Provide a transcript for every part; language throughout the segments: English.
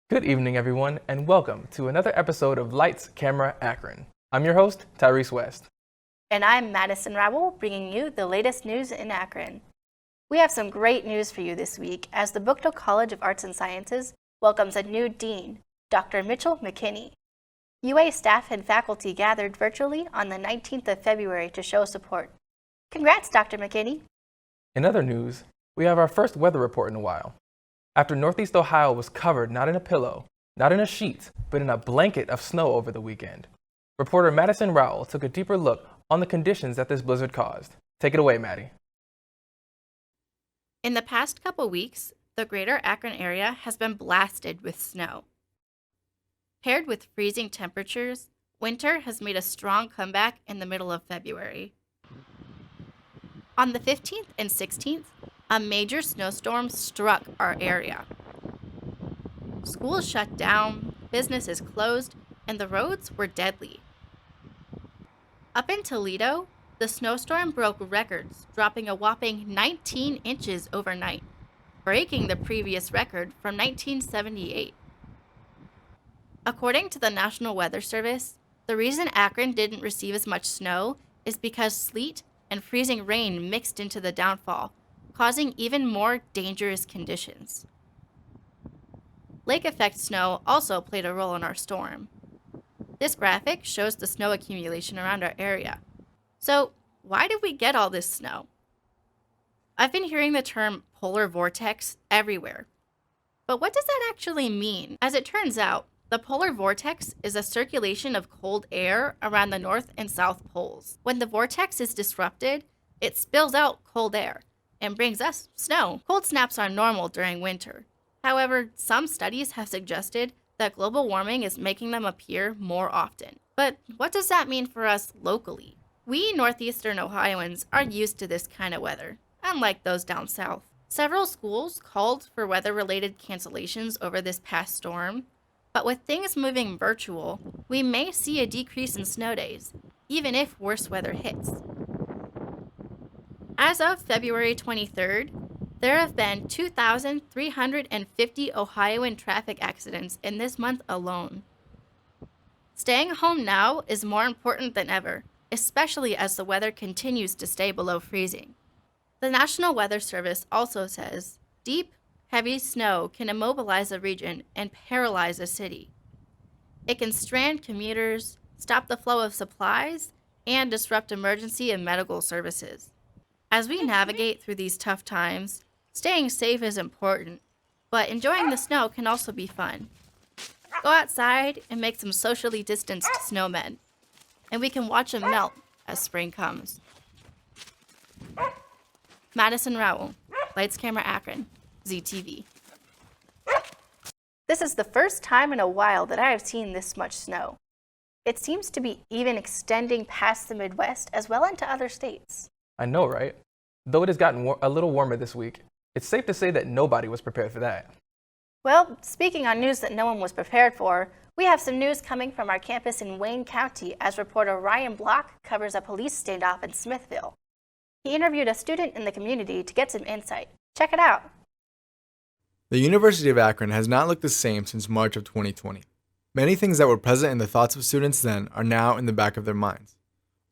Good evening, everyone, and welcome to another episode of Lights Camera Akron. I'm your host, Tyrese West. And I'm Madison Rowell, bringing you the latest news in Akron. We have some great news for you this week as the Buchtel College of Arts and Sciences welcomes a new dean, Dr. Mitchell McKinney. UA staff and faculty gathered virtually on the 19th of February to show support. Congrats, Dr. McKinney. In other news, we have our first weather report in a while. After Northeast Ohio was covered not in a pillow, not in a sheet, but in a blanket of snow over the weekend, reporter Madison Rowell took a deeper look on the conditions that this blizzard caused. Take it away, Maddie. In the past couple weeks, the greater Akron area has been blasted with snow. Paired with freezing temperatures, winter has made a strong comeback in the middle of February. On the 15th and 16th, a major snowstorm struck our area. Schools shut down, businesses closed, and the roads were deadly. Up in Toledo, the snowstorm broke records, dropping a whopping 19 inches overnight, breaking the previous record from 1978. According to the National Weather Service, the reason Akron didn't receive as much snow is because sleet and freezing rain mixed into the downfall, causing even more dangerous conditions. Lake effect snow also played a role in our storm. This graphic shows the snow accumulation around our area. So, why did we get all this snow? I've been hearing the term polar vortex everywhere. But what does that actually mean? As it turns out, the polar vortex is a circulation of cold air around the north and south poles. When the vortex is disrupted, it spills out cold air and brings us snow. Cold snaps are normal during winter. However, some studies have suggested that global warming is making them appear more often. But what does that mean for us locally? We Northeastern Ohioans are used to this kind of weather, unlike those down south. Several schools called for weather-related cancellations over this past storm, but with things moving virtual, we may see a decrease in snow days, even if worse weather hits. As of February 23rd, there have been 2,350 Ohioan traffic accidents in this month alone. Staying home now is more important than ever, especially as the weather continues to stay below freezing. The National Weather Service also says deep, heavy snow can immobilize a region and paralyze a city. It can strand commuters, stop the flow of supplies, and disrupt emergency and medical services. As we navigate through these tough times, staying safe is important, but enjoying the snow can also be fun. Go outside and make some socially distanced snowmen, and we can watch them melt as spring comes. Madison Rowell, Lights Camera Akron, ZTV. This is the first time in a while that I have seen this much snow. It seems to be even extending past the Midwest as well into other states. I know, right? Though it has gotten a little warmer this week, it's safe to say that nobody was prepared for that. Well, speaking on news that no one was prepared for, we have some news coming from our campus in Wayne County as reporter Ryan Block covers a police standoff in Smithville. He interviewed a student in the community to get some insight. Check it out. The University of Akron has not looked the same since March of 2020. Many things that were present in the thoughts of students then are now in the back of their minds.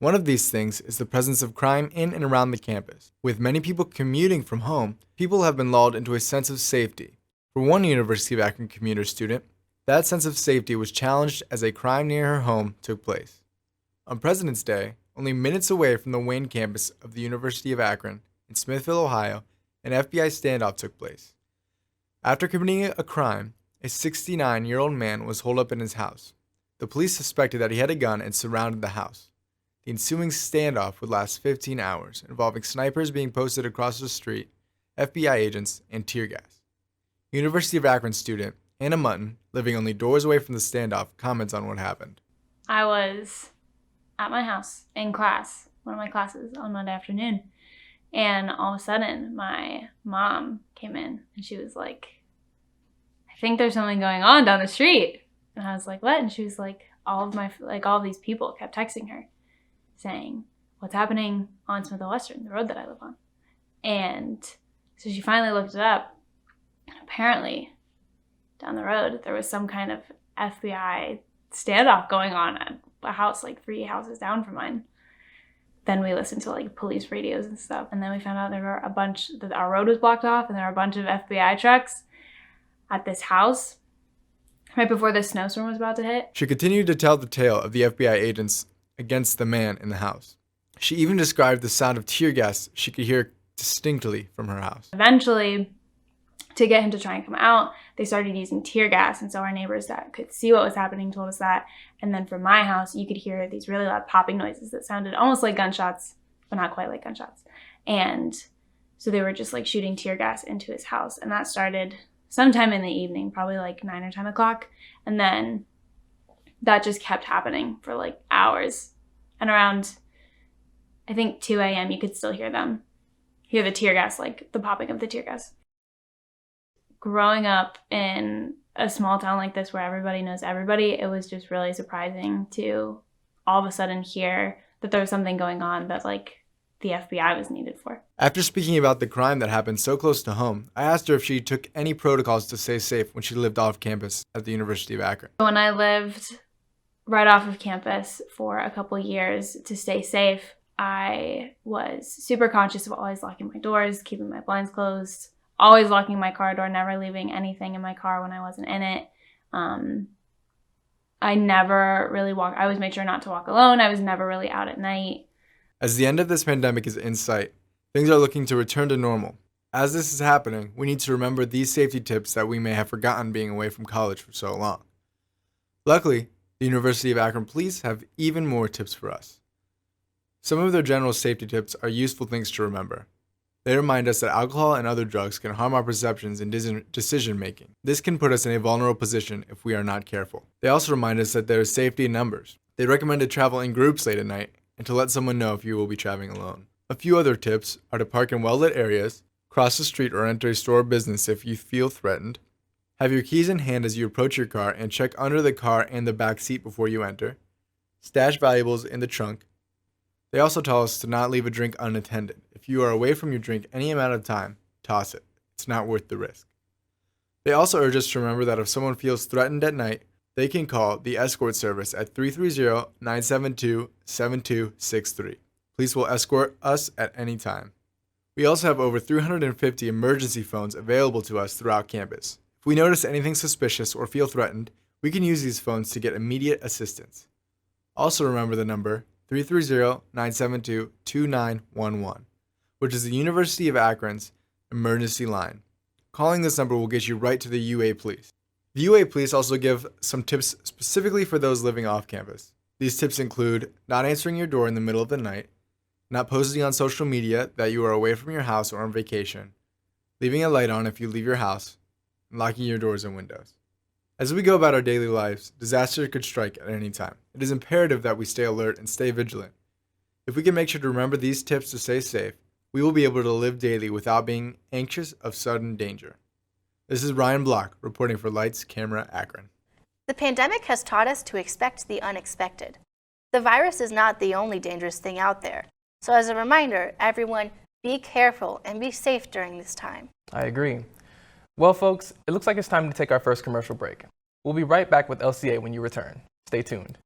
One of these things is the presence of crime in and around the campus. With many people commuting from home, people have been lulled into a sense of safety. For one University of Akron commuter student, that sense of safety was challenged as a crime near her home took place. On President's Day, only minutes away from the Wayne campus of the University of Akron in Smithville, Ohio, an FBI standoff took place. After committing a crime, a 69-year-old man was holed up in his house. The police suspected that he had a gun and surrounded the house. The ensuing standoff would last 15 hours, involving snipers being posted across the street, FBI agents, and tear gas. University of Akron student Anna Mutton, living only doors away from the standoff, comments on what happened. I was at my house in class, one of my classes on Monday afternoon, and all of a sudden my mom came in and she was like, I think there's something going on down the street. And I was like, what? And she was like, all of these people kept texting her saying, what's happening on Smithville Western, the road that I live on? And so she finally looked it up, and apparently down the road, there was some kind of FBI standoff going on at a house like 3 houses down from mine. Then we listened to like police radios and stuff. And then we found out there were that our road was blocked off and there were a bunch of FBI trucks at this house right before the snowstorm was about to hit. She continued to tell the tale of the FBI agents against the man in the house. She even described the sound of tear gas she could hear distinctly from her house. Eventually, to get him to try and come out, they started using tear gas. And so our neighbors that could see what was happening told us that. And then from my house, you could hear these really loud popping noises that sounded almost like gunshots, but not quite like gunshots. And so they were just like shooting tear gas into his house. And that started sometime in the evening, probably like 9 or 10 o'clock. And then that just kept happening for like hours. And around, I think 2 a.m., you could still hear the tear gas, like the popping of the tear gas. Growing up in a small town like this where everybody knows everybody, it was just really surprising to all of a sudden hear that there was something going on that like the FBI was needed for. After speaking about the crime that happened so close to home, I asked her if she took any protocols to stay safe when she lived off campus at the University of Akron. When I lived right off of campus for a couple years to stay safe, I was super conscious of always locking my doors, keeping my blinds closed, always locking my car door, never leaving anything in my car when I wasn't in it. I never really I always made sure not to walk alone. I was never really out at night. As the end of this pandemic is in sight, things are looking to return to normal. As this is happening, we need to remember these safety tips that we may have forgotten being away from college for so long. Luckily, the University of Akron Police have even more tips for us. Some of their general safety tips are useful things to remember. They remind us that alcohol and other drugs can harm our perceptions and decision making. This can put us in a vulnerable position if we are not careful. They also remind us that there is safety in numbers. They recommend to travel in groups late at night and to let someone know if you will be traveling alone. A few other tips are to park in well-lit areas, cross the street or enter a store or business if you feel threatened, have your keys in hand as you approach your car and check under the car and the back seat before you enter, stash valuables in the trunk. They also tell us to not leave a drink unattended. If you are away from your drink any amount of time, toss it. It's not worth the risk. They also urge us to remember that if someone feels threatened at night, they can call the escort service at 330-972-7263. Police will escort us at any time. We also have over 350 emergency phones available to us throughout campus. If we notice anything suspicious or feel threatened, we can use these phones to get immediate assistance. Also remember the number 330-972-2911, which is the University of Akron's emergency line. Calling this number will get you right to the UA Police. The UA Police also give some tips specifically for those living off campus. These tips include not answering your door in the middle of the night, not posting on social media that you are away from your house or on vacation, leaving a light on if you leave your house, and locking your doors and windows. As we go about our daily lives, disaster could strike at any time. It is imperative that we stay alert and stay vigilant. If we can make sure to remember these tips to stay safe, we will be able to live daily without being anxious of sudden danger. This is Ryan Block reporting for Lights Camera Akron. The pandemic has taught us to expect the unexpected. The virus is not the only dangerous thing out there. So as a reminder, everyone, be careful and be safe during this time. I agree. Well, folks, it looks like it's time to take our first commercial break. We'll be right back with LCA when you return. Stay tuned.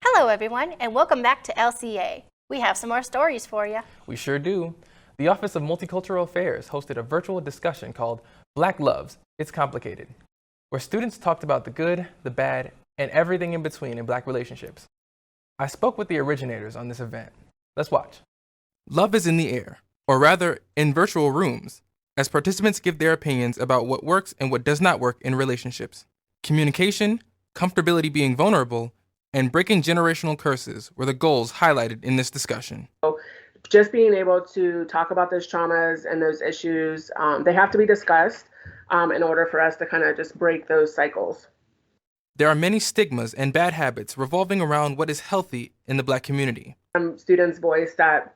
Hello, everyone, and welcome back to LCA. We have some more stories for you. We sure do. The Office of Multicultural Affairs hosted a virtual discussion called Black Loves, It's Complicated, where students talked about the good, the bad, and everything in between in Black relationships. I spoke with the originators on this event. Let's watch. Love is in the air, or rather, in virtual rooms, as participants give their opinions about what works and what does not work in relationships. Communication, comfortability being vulnerable, and breaking generational curses were the goals highlighted in this discussion. Just being able to talk about those traumas and those issues, they have to be discussed in order for us to kind of just break those cycles. There are many stigmas and bad habits revolving around what is healthy in the Black community. Students voice that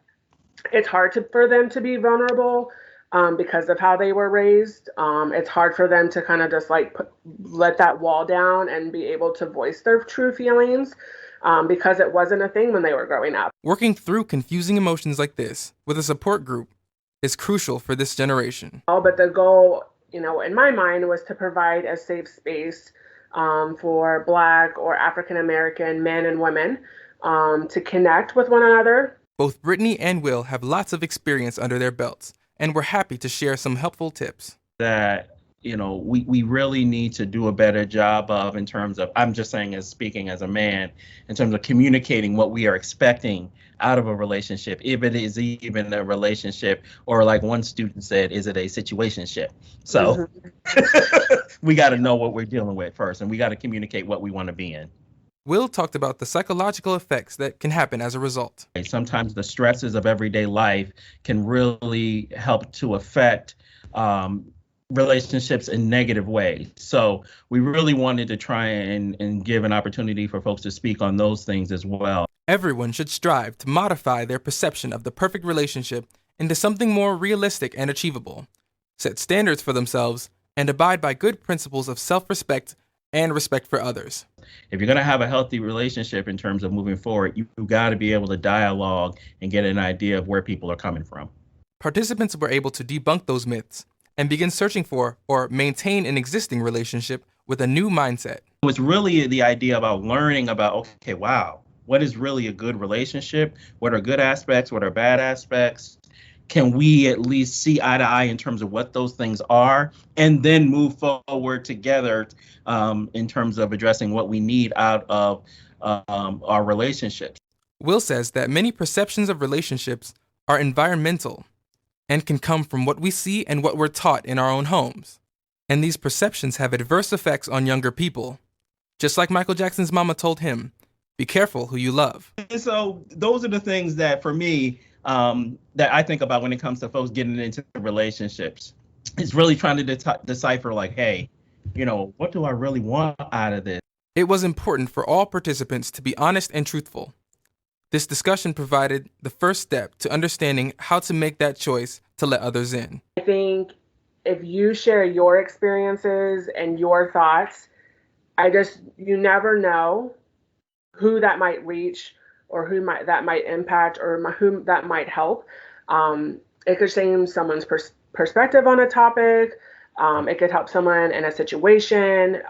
it's hard for them to be vulnerable because of how they were raised. It's hard for them to kind of just let that wall down and be able to voice their true feelings because it wasn't a thing when they were growing up. Working through confusing emotions like this with a support group is crucial for this generation. But the goal in my mind, was to provide a safe space for Black or African American men and women to connect with one another. Both Brittany and Will have lots of experience under their belts, and we're happy to share some helpful tips. That we really need to do a better job of, in terms of, I'm just saying, as speaking as a man, in terms of communicating what we are expecting out of a relationship, if it is even a relationship, or like one student said, is it a situationship? So we got to know what we're dealing with first, and we got to communicate what we want to be in. Will talked about the psychological effects that can happen as a result. Sometimes the stresses of everyday life can really help to affect relationships in negative ways. So we really wanted to try and give an opportunity for folks to speak on those things as well. Everyone should strive to modify their perception of the perfect relationship into something more realistic and achievable, set standards for themselves, and abide by good principles of self-respect and respect for others. If you're going to have a healthy relationship in terms of moving forward, you've got to be able to dialogue and get an idea of where people are coming from. Participants were able to debunk those myths and begin searching for or maintain an existing relationship with a new mindset. It's really the idea about learning about, okay, wow, what is really a good relationship? What are good aspects? What are bad aspects? Can we at least see eye to eye in terms of what those things are, and then move forward together in terms of addressing what we need out of our relationships? Will says that many perceptions of relationships are environmental and can come from what we see and what we're taught in our own homes. And these perceptions have adverse effects on younger people. Just like Michael Jackson's mama told him, be careful who you love. And so those are the things that, for me, that I think about when it comes to folks getting into relationships. It's really trying to decipher, like, hey, what do I really want out of this? It was important for all participants to be honest and truthful. This discussion provided the first step to understanding how to make that choice to let others in. I think if you share your experiences and your thoughts, you never know who that might reach, or that might impact, or whom that might help. It could change someone's perspective on a topic. It could help someone in a situation.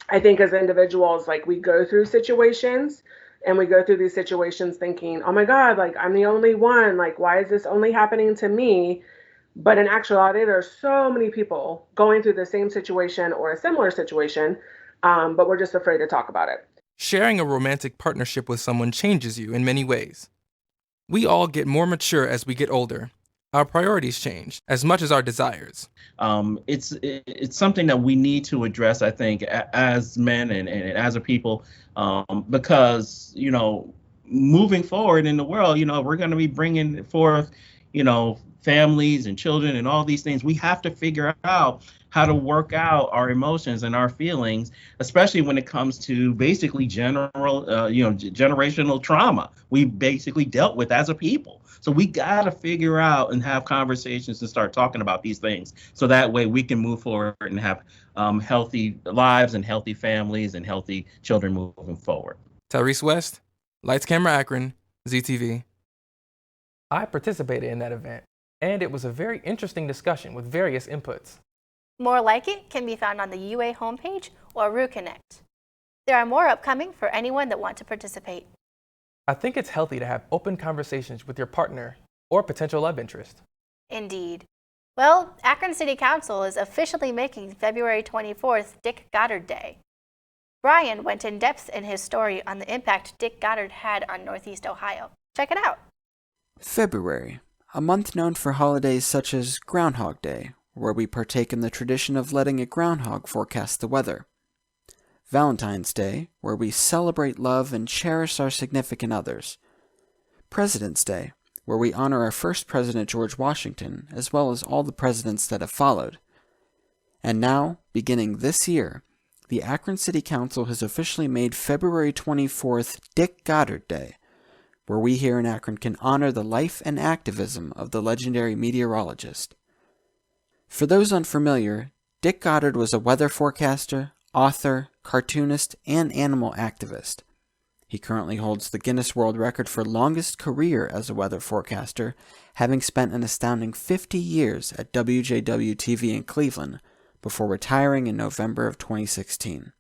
I think as individuals, like, we go through situations, and we go through these situations thinking, oh my God, like, I'm the only one. Like, why is this only happening to me? But in actuality, there are so many people going through the same situation or a similar situation, but we're just afraid to talk about it. Sharing a romantic partnership with someone changes you in many ways. We all get more mature as we get older. Our priorities change as much as our desires. It's something that we need to address, I think, as men and as a people, because, moving forward in the world, we're going to be bringing forth, families and children and all these things. We have to figure out how to work out our emotions and our feelings, especially when it comes to basically generational trauma we basically dealt with as a people. So we got to figure out and have conversations and start talking about these things, so that way we can move forward and have healthy lives and healthy families and healthy children moving forward. Tyrese West, Lights Camera Akron, ZTV. I participated in that event, and it was a very interesting discussion with various inputs. More like it can be found on the UA homepage or RuConnect. There are more upcoming for anyone that want to participate. I think it's healthy to have open conversations with your partner or potential love interest. Indeed. Well, Akron City Council is officially making February 24th Dick Goddard Day. Brian went in depth in his story on the impact Dick Goddard had on Northeast Ohio. Check it out. February, a month known for holidays such as Groundhog Day, where we partake in the tradition of letting a groundhog forecast the weather. Valentine's Day, where we celebrate love and cherish our significant others. President's Day, where we honor our first president, George Washington, as well as all the presidents that have followed. And now, beginning this year, the Akron City Council has officially made February 24th Dick Goddard Day, where we here in Akron can honor the life and activism of the legendary meteorologist. For those unfamiliar, Dick Goddard was a weather forecaster, author, cartoonist, and animal activist. He currently holds the Guinness World Record for longest career as a weather forecaster, having spent an astounding 50 years at WJW-TV in Cleveland before retiring in November of 2016.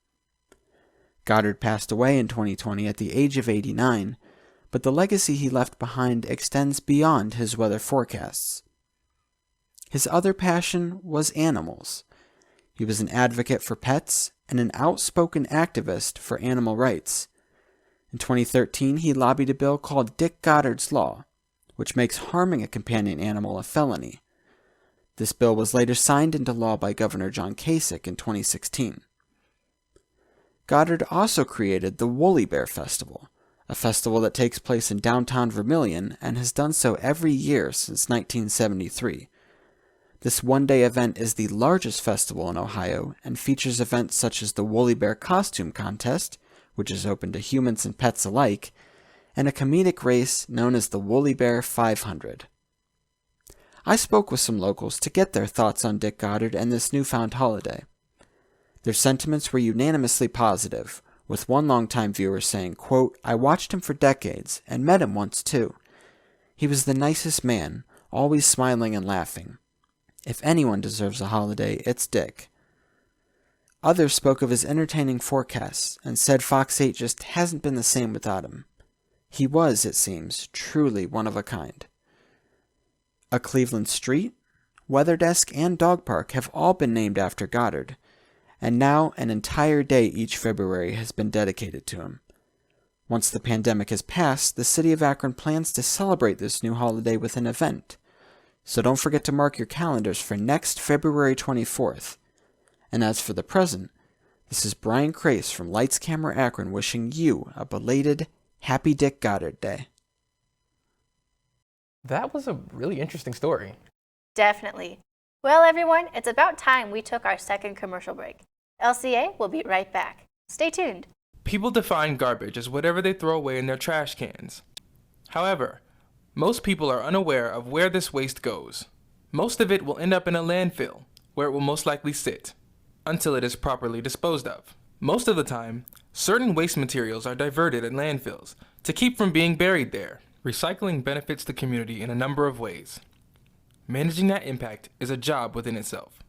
Goddard passed away in 2020 at the age of 89, but the legacy he left behind extends beyond his weather forecasts. His other passion was animals. He was an advocate for pets and an outspoken activist for animal rights. In 2013, he lobbied a bill called Dick Goddard's Law, which makes harming a companion animal a felony. This bill was later signed into law by Governor John Kasich in 2016. Goddard also created the Woolly Bear Festival, a festival that takes place in downtown Vermilion and has done so every year since 1973. This one-day event is the largest festival in Ohio and features events such as the Woolly Bear Costume Contest, which is open to humans and pets alike, and a comedic race known as the Woolly Bear 500. I spoke with some locals to get their thoughts on Dick Goddard and this newfound holiday. Their sentiments were unanimously positive, with one longtime viewer saying, quote, "I watched him for decades and met him once too. He was the nicest man, always smiling and laughing. If anyone deserves a holiday, it's Dick." Others spoke of his entertaining forecasts and said Fox 8 just hasn't been the same without him. He was, it seems, truly one of a kind. A Cleveland street, weather desk, and dog park have all been named after Goddard, and now an entire day each February has been dedicated to him. Once the pandemic has passed, the city of Akron plans to celebrate this new holiday with an event. So don't forget to mark your calendars for next February 24th. And as for the present, this is Brian Crace from Lights Camera Akron wishing you a belated Happy Dick Goddard Day. That was a really interesting story. Definitely. Well, everyone, it's about time we took our second commercial break. LCA will be right back. Stay tuned. People define garbage as whatever they throw away in their trash cans. However, most people are unaware of where this waste goes. Most of it will end up in a landfill, where it will most likely sit, until it is properly disposed of. Most of the time, certain waste materials are diverted at landfills to keep from being buried there. Recycling benefits the community in a number of ways. Managing that impact is a job within itself.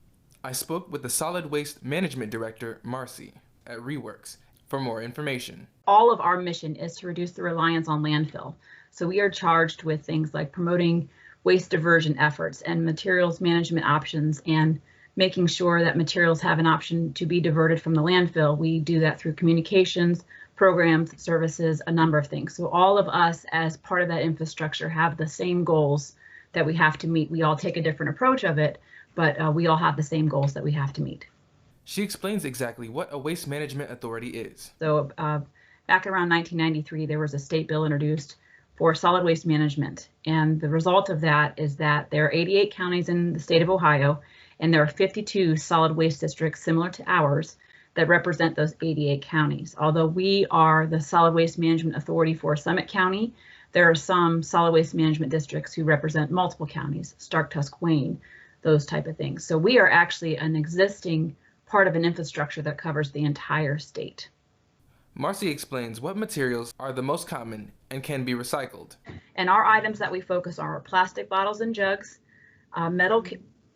I spoke with the Solid Waste Management Director, Marcy, at Reworks for more information. All of our mission is to reduce the reliance on landfill. So we are charged with things like promoting waste diversion efforts and materials management options and making sure that materials have an option to be diverted from the landfill. We do that through communications, programs, services, a number of things. So all of us as part of that infrastructure have the same goals that we have to meet. We all take a different approach of it, but we all have the same goals that we have to meet. She explains exactly what a waste management authority is. So back around 1993, there was a state bill introduced for solid waste management. And the result of that is that there are 88 counties in the state of Ohio, and there are 52 solid waste districts similar to ours that represent those 88 counties. Although we are the solid waste management authority for Summit County, there are some solid waste management districts who represent multiple counties, Stark, Tusk, Wayne, those type of things. So we are actually an existing part of an infrastructure that covers the entire state. Marcy explains what materials are the most common and can be recycled. And our items that we focus on are plastic bottles and jugs,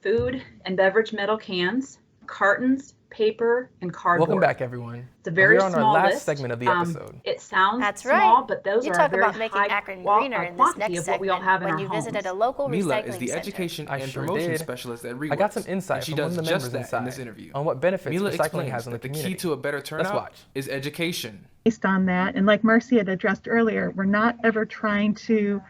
food and beverage metal cans, cartons, paper, and cardboard. Welcome back, everyone. It's a very We're on small our last list. segment of the episode. It sounds That's small, right. but those You are talk a very about making high Akron greener in this quantity next of what we all segment have in when our you homes. visit at a local Mila recycling is the center. education I and sure promotion did. specialist at Reworks. I got some insight and she from one does of the just members that in inside this interview. on what benefits Mila recycling explains has on the that the community. key to a better turnout watch. is education. Based on that, and like Marcy had addressed earlier, we're not ever trying to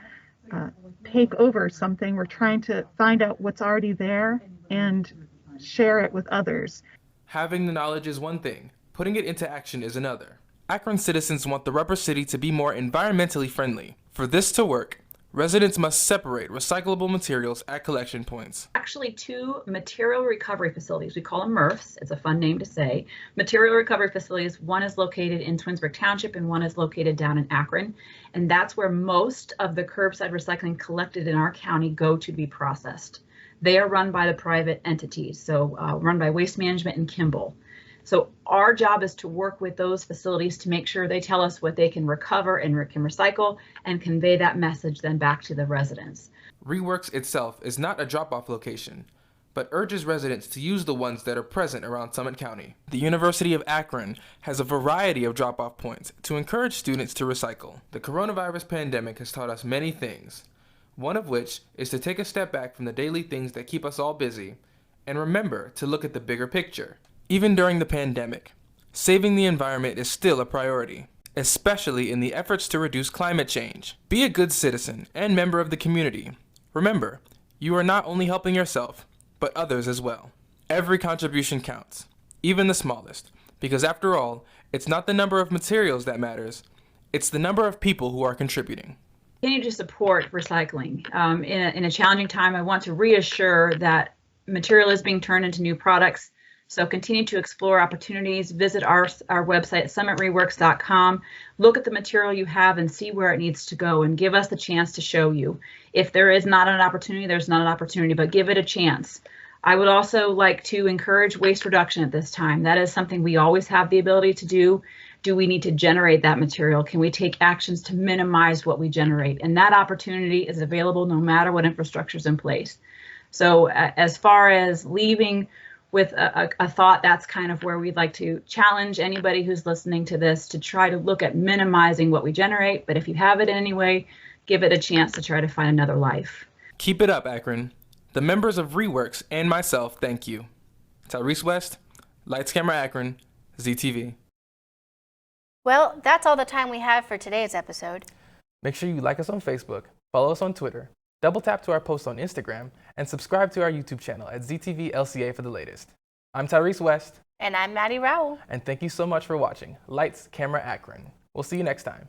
take over something. We're trying to find out what's already there and share it with others. Having the knowledge is one thing, putting it into action is another. Akron citizens want the Rubber City to be more environmentally friendly. For this to work, residents must separate recyclable materials at collection points. Actually, two material recovery facilities. We call them MRFs. It's a fun name to say. Material recovery facilities. One is located in Twinsburg Township and one is located down in Akron. And that's where most of the curbside recycling collected in our county go to be processed. They are run by the private entities, so run by Waste Management and Kimball. So our job is to work with those facilities to make sure they tell us what they can recover and can recycle and convey that message then back to the residents. Reworks itself is not a drop-off location, but urges residents to use the ones that are present around Summit County. The University of Akron has a variety of drop-off points to encourage students to recycle. The coronavirus pandemic has taught us many things, one of which is to take a step back from the daily things that keep us all busy and remember to look at the bigger picture. Even during the pandemic, saving the environment is still a priority, especially in the efforts to reduce climate change. Be a good citizen and member of the community. Remember, you are not only helping yourself, but others as well. Every contribution counts, even the smallest, because after all, it's not the number of materials that matters, it's the number of people who are contributing. Continue to support recycling. In a challenging time, I want to reassure that material is being turned into new products. So continue to explore opportunities. Visit our website, summitreworks.com. Look at the material you have and see where it needs to go and give us the chance to show you. If there is not an opportunity, there's not an opportunity, but give it a chance. I would also like to encourage waste reduction at this time. That is something we always have the ability to do. Do we need to generate that material? Can we take actions to minimize what we generate? And that opportunity is available no matter what infrastructure is in place. So as far as leaving with a thought, that's kind of where we'd like to challenge anybody who's listening to this to try to look at minimizing what we generate. But if you have it anyway, give it a chance to try to find another life. Keep it up, Akron. The members of Reworks and myself thank you. Tyrese West, Lights Camera Akron, ZTV. Well, that's all the time we have for today's episode. Make sure you like us on Facebook, follow us on Twitter, double tap to our posts on Instagram, and subscribe to our YouTube channel at ZTV LCA for the latest. I'm Tyrese West. And I'm Maddie Rowell. And thank you so much for watching Lights Camera Akron. We'll see you next time.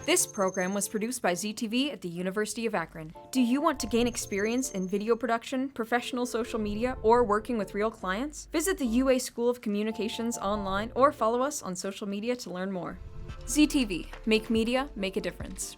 This program was produced by ZTV at the University of Akron. Do you want to gain experience in video production, professional social media, or working with real clients? Visit the UA School of Communications online or follow us on social media to learn more. ZTV, make media, make a difference.